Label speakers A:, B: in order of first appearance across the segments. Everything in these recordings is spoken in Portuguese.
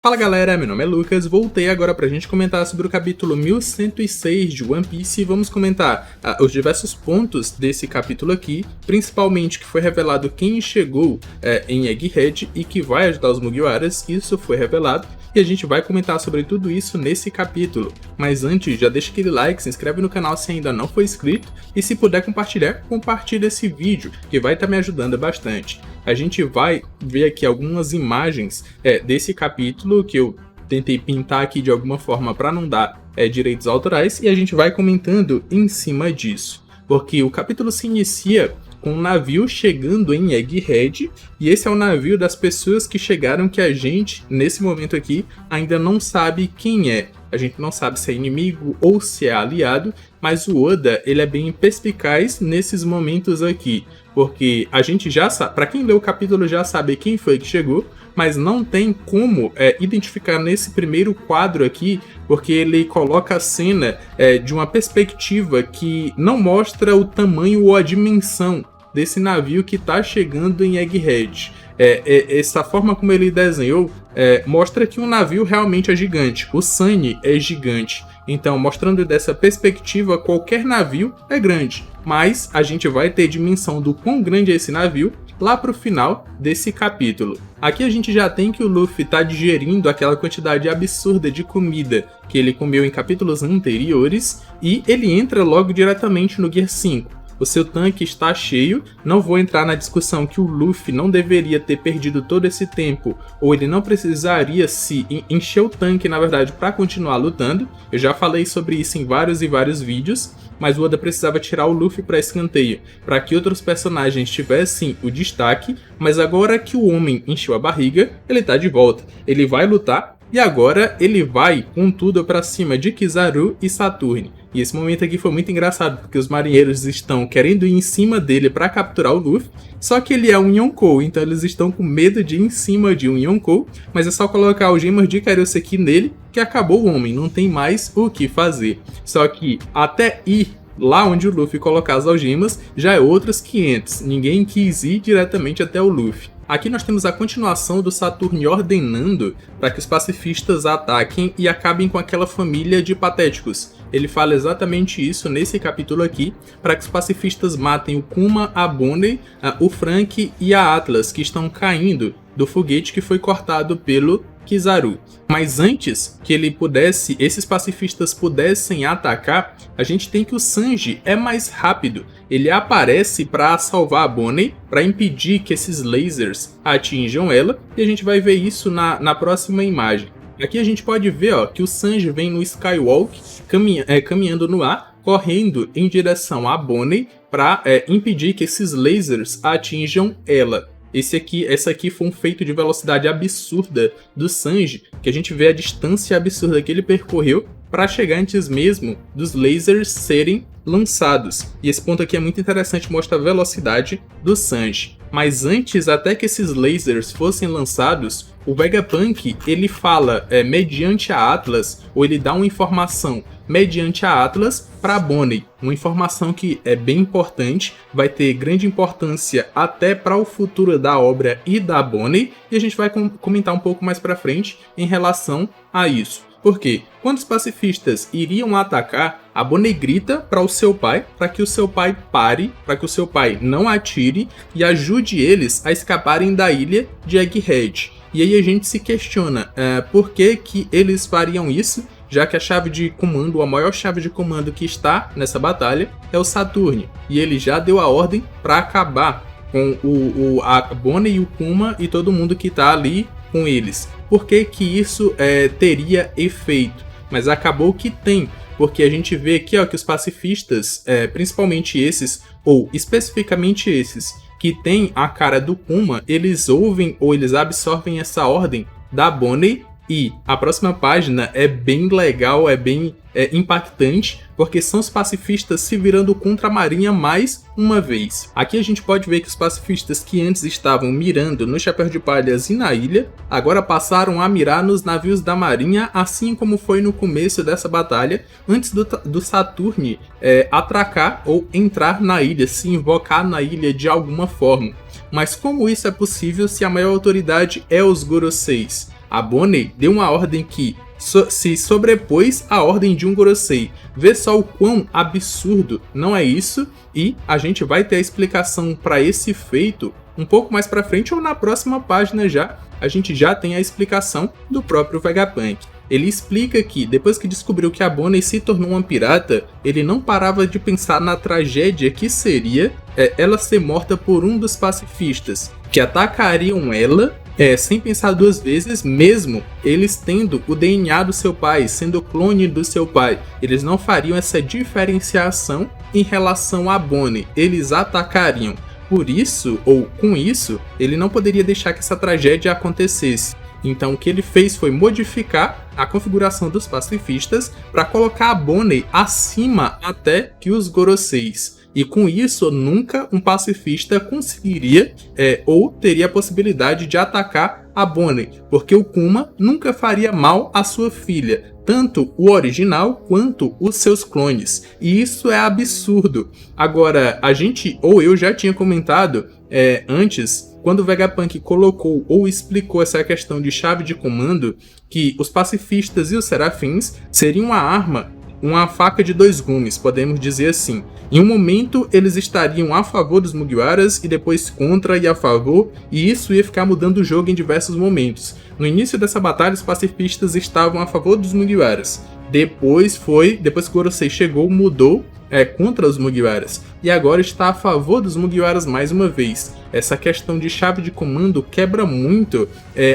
A: Fala galera, meu nome é Lucas, voltei agora pra gente comentar sobre o capítulo 1106 de One Piece e vamos comentar os diversos pontos desse capítulo aqui, principalmente que foi revelado quem chegou em Egghead e que vai ajudar os Mugiwaras, isso foi revelado e a gente vai comentar sobre tudo isso nesse capítulo. Mas antes, já deixa aquele like, se inscreve no canal se ainda não for inscrito e se puder compartilhar, compartilha esse vídeo que vai estar me ajudando bastante. A gente vai ver aqui algumas imagens desse capítulo que eu tentei pintar aqui de alguma forma para não dar direitos autorais e a gente vai comentando em cima disso. Porque o capítulo se inicia com um navio chegando em Egghead e esse é o navio das pessoas que chegaram que a gente, nesse momento aqui, ainda não sabe quem é. A gente não sabe se é inimigo ou se é aliado, mas o Oda ele é bem perspicaz nesses momentos aqui, porque a gente já sabe, para quem leu o capítulo já sabe quem foi que chegou, mas não tem como identificar nesse primeiro quadro aqui, porque ele coloca a cena de uma perspectiva que não mostra o tamanho ou a dimensão desse navio que está chegando em Egghead. Essa forma como ele desenhou mostra que o navio realmente é gigante, o Sunny é gigante. Então, mostrando dessa perspectiva, qualquer navio é grande, mas a gente vai ter dimensão do quão grande é esse navio lá pro final desse capítulo. Aqui a gente já tem que o Luffy tá digerindo aquela quantidade absurda de comida que ele comeu em capítulos anteriores e ele entra logo diretamente no Gear 5. O seu tanque está cheio, não vou entrar na discussão que o Luffy não deveria ter perdido todo esse tempo, ou ele não precisaria se encher o tanque, na verdade, para continuar lutando. Eu já falei sobre isso em vários e vários vídeos, mas o Oda precisava tirar o Luffy para escanteio, para que outros personagens tivessem o destaque, mas agora que o homem encheu a barriga, ele tá de volta. Ele vai lutar, e agora ele vai com tudo pra cima de Kizaru e Saturne. E esse momento aqui foi muito engraçado, porque os marinheiros estão querendo ir em cima dele pra capturar o Luffy, só que ele é um Yonkou, então eles estão com medo de ir em cima de um Yonkou, mas é só colocar algemas de Karyoseki nele, que acabou o homem, não tem mais o que fazer. Só que até ir lá onde o Luffy colocar as algemas, já é outros 500, ninguém quis ir diretamente até o Luffy. Aqui nós temos a continuação do Saturne ordenando para que os pacifistas ataquem e acabem com aquela família de patéticos. Ele fala exatamente isso nesse capítulo aqui, para que os pacifistas matem o Kuma, a Bonnie, o Frank e a Atlas, que estão caindo do foguete que foi cortado pelo Kizaru. Mas antes que esses pacifistas pudessem atacar, a gente tem que o Sanji é mais rápido. Ele aparece para salvar a Bonnie, para impedir que esses lasers atinjam ela, e a gente vai ver isso na próxima imagem. Aqui a gente pode ver que o Sanji vem no Skywalk, caminhando no ar, correndo em direção à Bonnie, para impedir que esses lasers atinjam ela. Essa aqui foi um feito de velocidade absurda do Sanji, que a gente vê a distância absurda que ele percorreu para chegar antes mesmo dos lasers serem lançados. E esse ponto aqui é muito interessante, mostra a velocidade do Sanji. Mas antes, até que esses lasers fossem lançados, o Vegapunk ele fala mediante a Atlas, ou ele dá uma informação mediante a Atlas para Bonnie. Uma informação que é bem importante, vai ter grande importância até para o futuro da obra e da Bonnie, e a gente vai comentar um pouco mais para frente em relação a isso. Porque quando os pacifistas iriam atacar, a Bonnie grita para o seu pai, para que o seu pai pare, para que o seu pai não atire e ajude eles a escaparem da ilha de Egghead. E aí a gente se questiona por que eles fariam isso, já que a chave de comando, a maior chave de comando que está nessa batalha é o Saturne. E ele já deu a ordem para acabar com a Bonnie e o Kuma e todo mundo que está ali com eles. Por que isso teria efeito? Mas acabou que tem, porque a gente vê aqui que os pacifistas, principalmente esses, ou especificamente esses, que tem a cara do Kuma, eles ouvem ou eles absorvem essa ordem da Bonnie. E a próxima página é bem legal, é bem impactante, porque são os pacifistas se virando contra a marinha mais uma vez. Aqui a gente pode ver que os pacifistas que antes estavam mirando no Chapéu de Palhas e na ilha, agora passaram a mirar nos navios da marinha, assim como foi no começo dessa batalha, antes do Saturne atracar ou entrar na ilha, se invocar na ilha de alguma forma. Mas como isso é possível se a maior autoridade é os Goroseis? A Bonnie deu uma ordem que se sobrepôs à ordem de um Gorosei. Vê só o quão absurdo não é isso? E a gente vai ter a explicação para esse feito um pouco mais para frente ou na próxima página já. A gente já tem a explicação do próprio Vegapunk. Ele explica que, depois que descobriu que a Bonnie se tornou uma pirata, ele não parava de pensar na tragédia que seria ela ser morta por um dos pacifistas, que atacariam ela sem pensar duas vezes, mesmo eles tendo o DNA do seu pai, sendo clone do seu pai. Eles não fariam essa diferenciação em relação a Bonnie, eles atacariam. Por isso, ou com isso, ele não poderia deixar que essa tragédia acontecesse. Então o que ele fez foi modificar a configuração dos pacifistas para colocar a Bonnie acima até que os Goroseis. E com isso, nunca um pacifista conseguiria ou teria a possibilidade de atacar a Bonnie, porque o Kuma nunca faria mal à sua filha, tanto o original quanto os seus clones. E isso é absurdo. Agora, a gente, ou eu já tinha comentado antes, quando o Vegapunk colocou ou explicou essa questão de chave de comando, que os pacifistas e os serafins seriam uma arma, uma faca de dois gumes, podemos dizer assim. Em um momento eles estariam a favor dos Mugiwaras e depois contra e a favor, e isso ia ficar mudando o jogo em diversos momentos. No início dessa batalha os pacifistas estavam a favor dos Mugiwaras. Depois que Gorosei chegou, mudou contra os Mugiwaras. E agora está a favor dos Mugiwaras mais uma vez. Essa questão de chave de comando quebra muito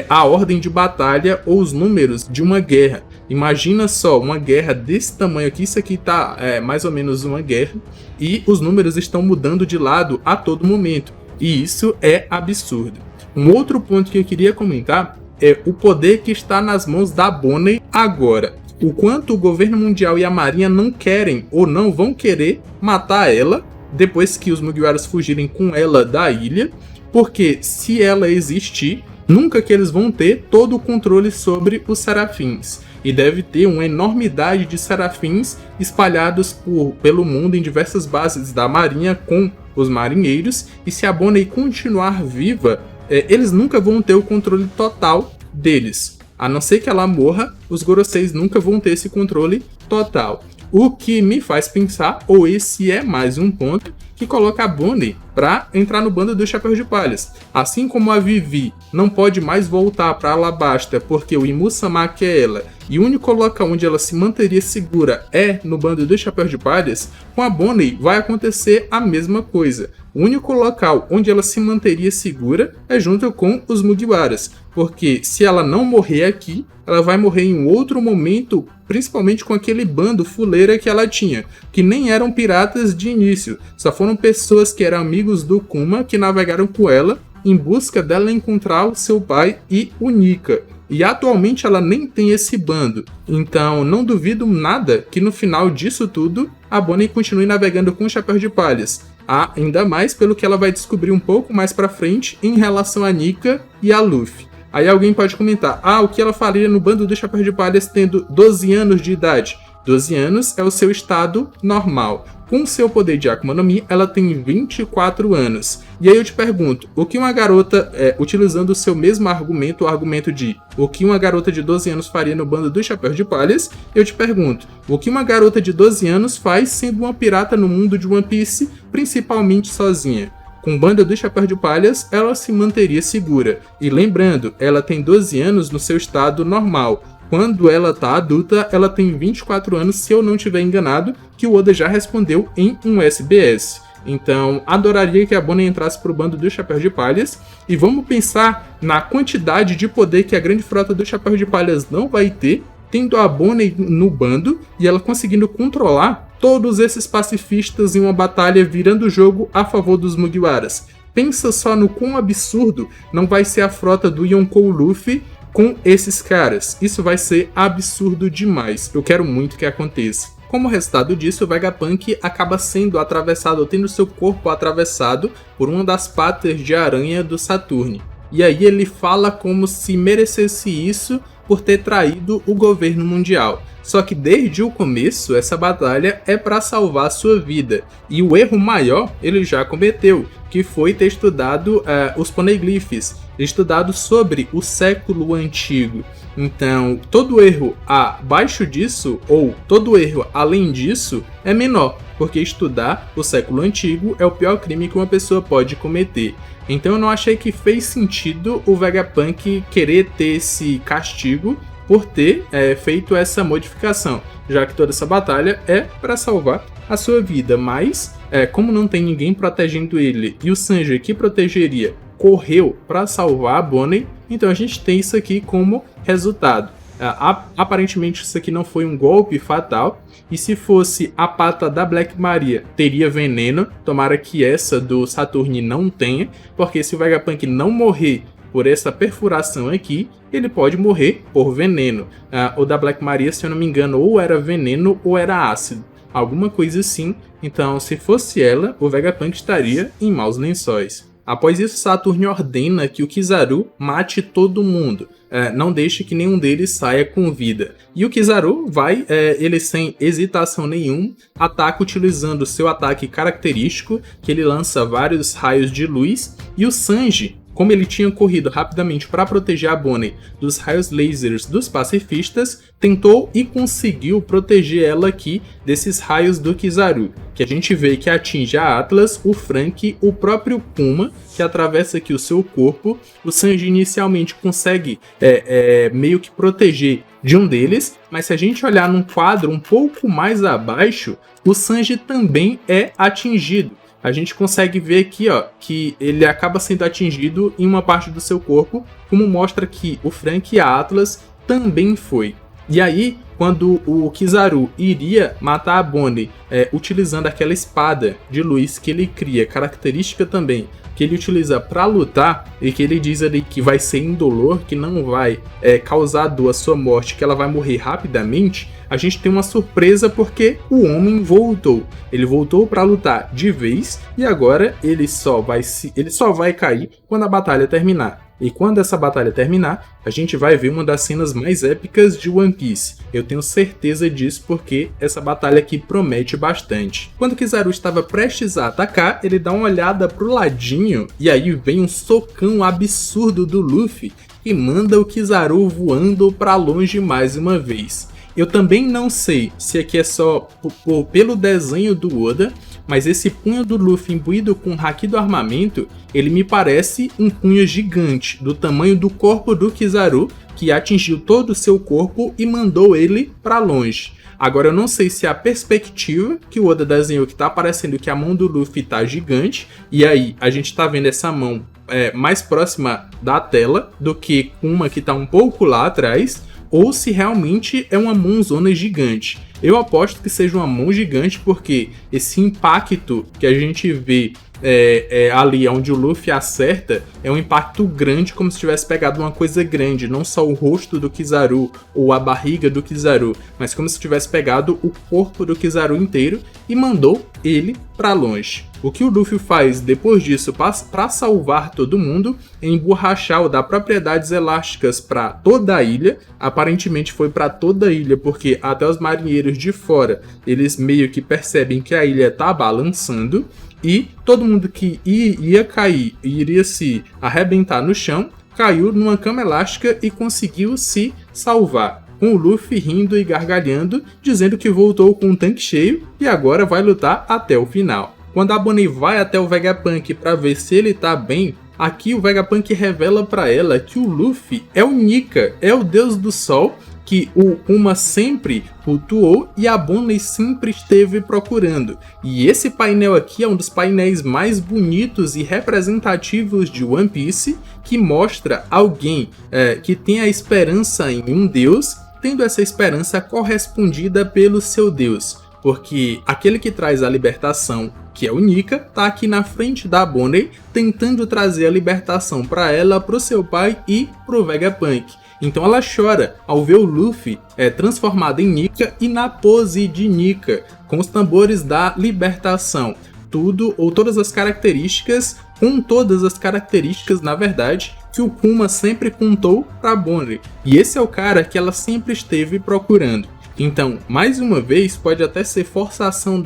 A: a ordem de batalha ou os números de uma guerra. Imagina só, uma guerra desse tamanho aqui, isso aqui tá mais ou menos uma guerra, e os números estão mudando de lado a todo momento. E isso é absurdo. Um outro ponto que eu queria comentar é o poder que está nas mãos da Bonnie agora. O quanto o governo mundial e a marinha não querem ou não vão querer matar ela depois que os Mugiwaras fugirem com ela da ilha, porque se ela existir, nunca que eles vão ter todo o controle sobre os serafins. E deve ter uma enormidade de serafins espalhados pelo mundo em diversas bases da marinha com os marinheiros, e se a Bonnie continuar viva, eles nunca vão ter o controle total deles. A não ser que ela morra, os Goroseis nunca vão ter esse controle total. O que me faz pensar, ou esse é mais um ponto, que coloca a Bonnie para entrar no bando dos Chapéus de Palhas. Assim como a Vivi não pode mais voltar para Alabasta porque o Imu-sama quer ela, e o único local onde ela se manteria segura é no bando dos Chapéus de Palhas, com a Bonnie vai acontecer a mesma coisa. O único local onde ela se manteria segura é junto com os Mugiwaras, porque se ela não morrer aqui, ela vai morrer em um outro momento, principalmente com aquele bando fuleira que ela tinha, que nem eram piratas de início, só foram pessoas que eram amigos do Kuma que navegaram com ela em busca dela encontrar o seu pai e o Nika. E atualmente ela nem tem esse bando, então não duvido nada que no final disso tudo a Bonnie continue navegando com o Chapéu de Palhas. Ainda mais pelo que ela vai descobrir um pouco mais pra frente em relação a Nika e a Luffy. Aí alguém pode comentar, o que ela faria no bando do Chapéu de Palhas tendo 12 anos de idade? 12 anos é o seu estado normal. Com seu poder de Akuma no Mi, ela tem 24 anos. E aí eu te pergunto, o que uma garota, utilizando o seu mesmo argumento, o argumento de o que uma garota de 12 anos faria no bando dos Chapéus de Palhas, eu te pergunto, o que uma garota de 12 anos faz sendo uma pirata no mundo de One Piece, principalmente sozinha? Com o bando dos Chapéus de Palhas, ela se manteria segura. E lembrando, ela tem 12 anos no seu estado normal. Quando ela tá adulta, ela tem 24 anos, se eu não estiver enganado, que o Oda já respondeu em um SBS. Então, adoraria que a Bonnie entrasse pro bando dos Chapéus de Palhas. E vamos pensar na quantidade de poder que a grande frota dos Chapéus de Palhas não vai ter, tendo a Bonnie no bando e ela conseguindo controlar todos esses pacifistas em uma batalha virando o jogo a favor dos Mugiwaras. Pensa só no quão absurdo não vai ser a frota do Yonkou Luffy com esses caras. Isso vai ser absurdo demais. Eu quero muito que aconteça. Como resultado disso, o Vegapunk acaba sendo atravessado, ou tendo seu corpo atravessado por uma das patas de aranha do Saturne. E aí ele fala como se merecesse isso por ter traído o governo mundial. Só que desde o começo, essa batalha é para salvar a sua vida. E o erro maior ele já cometeu, que foi ter estudado os poneglyphs, estudado sobre o século antigo. Então, todo erro abaixo disso, ou todo erro além disso, é menor, porque estudar o século antigo é o pior crime que uma pessoa pode cometer. Então eu não achei que fez sentido o Vegapunk querer ter esse castigo por ter feito essa modificação, já que toda essa batalha é para salvar a sua vida, mas como não tem ninguém protegendo ele e o Sanji que protegeria correu para salvar a Bonnie, então a gente tem isso aqui como resultado. Aparentemente isso aqui não foi um golpe fatal, e se fosse a pata da Black Maria teria veneno, tomara que essa do Saturne não tenha, porque se o Vegapunk não morrer por essa perfuração aqui, ele pode morrer por veneno. O da Black Maria, se eu não me engano, ou era veneno ou era ácido, alguma coisa assim. Então se fosse ela, o Vegapunk estaria em maus lençóis. Após isso, Saturn ordena que o Kizaru mate todo mundo, não deixe que nenhum deles saia com vida. E o Kizaru vai, ele sem hesitação nenhuma, ataca utilizando seu ataque característico, que ele lança vários raios de luz, e o Sanji, como ele tinha corrido rapidamente para proteger a Bonnie dos raios lasers dos pacifistas, tentou e conseguiu proteger ela aqui desses raios do Kizaru, que a gente vê que atinge a Atlas, o Franky, o próprio Kuma, que atravessa aqui o seu corpo. O Sanji inicialmente consegue meio que proteger de um deles, mas se a gente olhar num quadro um pouco mais abaixo, o Sanji também é atingido. A gente consegue ver aqui, ó, que ele acaba sendo atingido em uma parte do seu corpo, como mostra que o Franky e a Atlas também foi. E aí, quando o Kizaru iria matar a Bonnie utilizando aquela espada de luz que ele cria, característica também, que ele utiliza para lutar, e que ele diz ali que vai ser indolor, que não vai causar dor à sua morte, que ela vai morrer rapidamente, a gente tem uma surpresa porque o homem voltou. Ele voltou para lutar de vez, e agora ele só vai cair quando a batalha terminar. E quando essa batalha terminar, a gente vai ver uma das cenas mais épicas de One Piece. Eu tenho certeza disso porque essa batalha aqui promete bastante. Quando Kizaru estava prestes a atacar, ele dá uma olhada pro ladinho e aí vem um socão absurdo do Luffy e manda o Kizaru voando para longe mais uma vez. Eu também não sei se aqui é só pelo desenho do Oda, mas esse punho do Luffy imbuído com o haki do armamento, ele me parece um punho gigante, do tamanho do corpo do Kizaru, que atingiu todo o seu corpo e mandou ele para longe. Agora eu não sei se é a perspectiva que o Oda desenhou, que tá parecendo que a mão do Luffy tá gigante, e aí a gente tá vendo essa mão mais próxima da tela do que uma que tá um pouco lá atrás, ou se realmente é uma mãozona gigante. Eu aposto que seja uma mão gigante, porque esse impacto que a gente vê ali onde o Luffy acerta é um impacto grande, como se tivesse pegado uma coisa grande, não só o rosto do Kizaru ou a barriga do Kizaru, mas como se tivesse pegado o corpo do Kizaru inteiro e mandou ele para longe. O que o Luffy faz depois disso para salvar todo mundo é emborrachar ou dar propriedades elásticas para toda a ilha. Aparentemente foi para toda a ilha, porque até os marinheiros de fora eles meio que percebem que a ilha está balançando, e todo mundo que ia cair e iria se arrebentar no chão caiu numa cama elástica e conseguiu se salvar, com o Luffy rindo e gargalhando, dizendo que voltou com um tanque cheio e agora vai lutar até o final. Quando a Bonnie vai até o Vegapunk para ver se ele tá bem, aqui o Vegapunk revela para ela que o Luffy é o Nika, é o deus do sol, que o Kuma sempre cultuou e a Bonnie sempre esteve procurando. E esse painel aqui é um dos painéis mais bonitos e representativos de One Piece, que mostra alguém que tem a esperança em um deus, tendo essa esperança correspondida pelo seu deus. Porque aquele que traz a libertação, que é o Nika, tá aqui na frente da Bonnie, tentando trazer a libertação para ela, pro seu pai e pro Vegapunk. Então ela chora ao ver o Luffy transformado em Nika e na pose de Nika, com os tambores da libertação. Tudo, ou todas as características, com todas as características, na verdade, que o Kuma sempre contou pra Bonnie. E esse é o cara que ela sempre esteve procurando. Então, mais uma vez, pode até ser forçação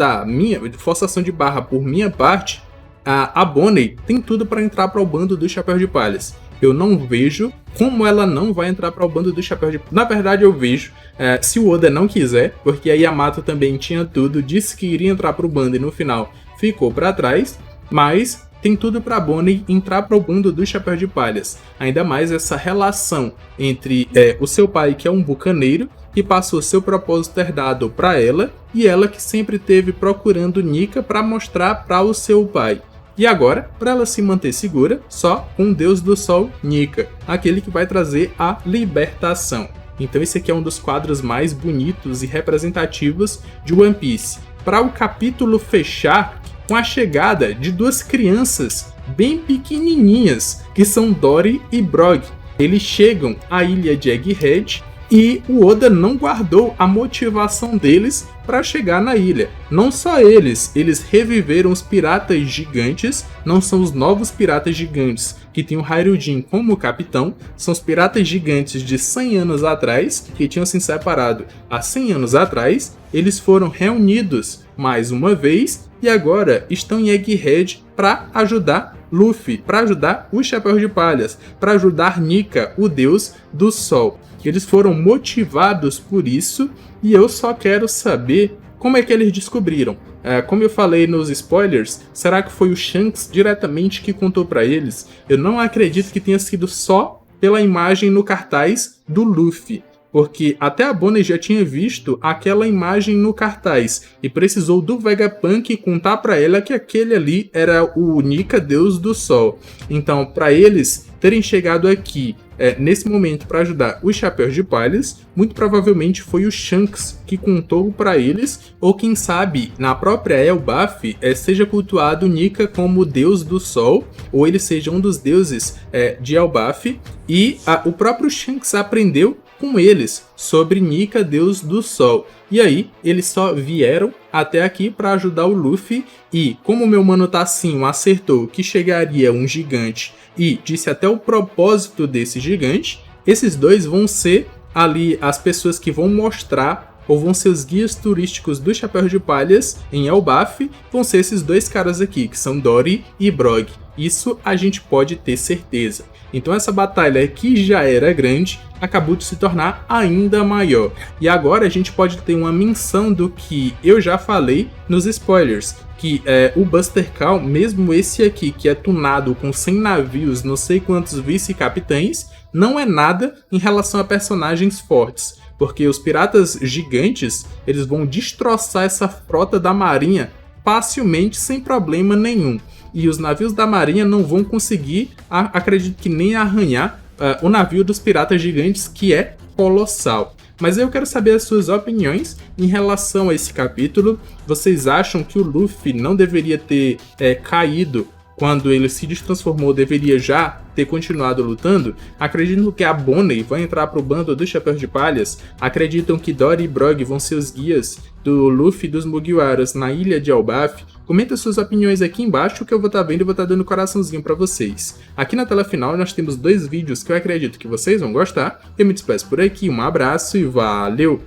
A: de barra por minha parte. A Bonnie tem tudo para entrar para o bando do Chapéu de Palhas. Eu não vejo como ela não vai entrar para o bando do Chapéu de Palhas. Na verdade, eu vejo, se o Oda não quiser, porque a Yamato também tinha tudo, disse que iria entrar para o bando e no final ficou para trás, mas tem tudo para Bonnie entrar para o bando do Chapéu de Palhas. Ainda mais essa relação entre o seu pai, que é um bucaneiro, que passou seu propósito herdado para ela, e ela que sempre esteve procurando Nika para mostrar para o seu pai. E agora, para ela se manter segura, só com o Deus do Sol, Nika, aquele que vai trazer a libertação. Então esse aqui é um dos quadros mais bonitos e representativos de One Piece. Para o capítulo fechar com a chegada de duas crianças bem pequenininhas, que são Dory e Brog. Eles chegam à ilha de Egghead e o Oda não guardou a motivação deles para chegar na ilha. Não só eles reviveram os piratas gigantes, não são os novos piratas gigantes que tem o Hyruujin como capitão, são os piratas gigantes de 100 anos atrás, que tinham se separado há 100 anos atrás. Eles foram reunidos mais uma vez e agora estão em Egghead para ajudar Luffy, para ajudar os Chapéus de Palhas, para ajudar Nika, o deus do sol. Eles foram motivados por isso e eu só quero saber como é que eles descobriram. Como eu falei nos spoilers, será que foi o Shanks diretamente que contou para eles? Eu não acredito que tenha sido só pela imagem no cartaz do Luffy, porque até a Bonnie já tinha visto aquela imagem no cartaz e precisou do Vegapunk contar para ela que aquele ali era o Nika, deus do sol. Então, para eles terem chegado aqui nesse momento para ajudar os Chapéus de Palhas, muito provavelmente foi o Shanks que contou para eles, ou quem sabe na própria Elbaf seja cultuado Nika como deus do sol, ou ele seja um dos deuses de Elbaf, e o próprio Shanks aprendeu com eles sobre Nika, deus do sol. E aí, eles só vieram até aqui para ajudar o Luffy, e como meu mano Tassinho acertou que chegaria um gigante e disse até o propósito desse gigante, esses dois vão ser ali as pessoas que vão mostrar, ou vão ser os guias turísticos do Chapéu de Palhas em Elbaf, vão ser esses dois caras aqui, que são Dory e Brog. Isso a gente pode ter certeza. Então essa batalha que já era grande, acabou de se tornar ainda maior. E agora a gente pode ter uma menção do que eu já falei nos spoilers, que o Buster Call, mesmo esse aqui que é tunado com 100 navios, não sei quantos vice-capitães, não é nada em relação a personagens fortes, porque os piratas gigantes, eles vão destroçar essa frota da marinha facilmente, sem problema nenhum. E os navios da marinha não vão conseguir, acredito que nem arranhar o navio dos piratas gigantes, que é colossal. Mas eu quero saber as suas opiniões em relação a esse capítulo. Vocês acham que o Luffy não deveria ter caído quando ele se destransformou, deveria já ter continuado lutando? Acreditam que a Bonnie vai entrar para o bando dos Chapéus de Palhas? Acreditam que Dory e Brog vão ser os guias do Luffy e dos Mugiwaras na ilha de Elbaf? Comenta suas opiniões aqui embaixo que eu vou estar vendo e vou estar dando coraçãozinho para vocês. Aqui na tela final nós temos 2 vídeos que eu acredito que vocês vão gostar. Eu me despeço por aqui, um abraço e valeu!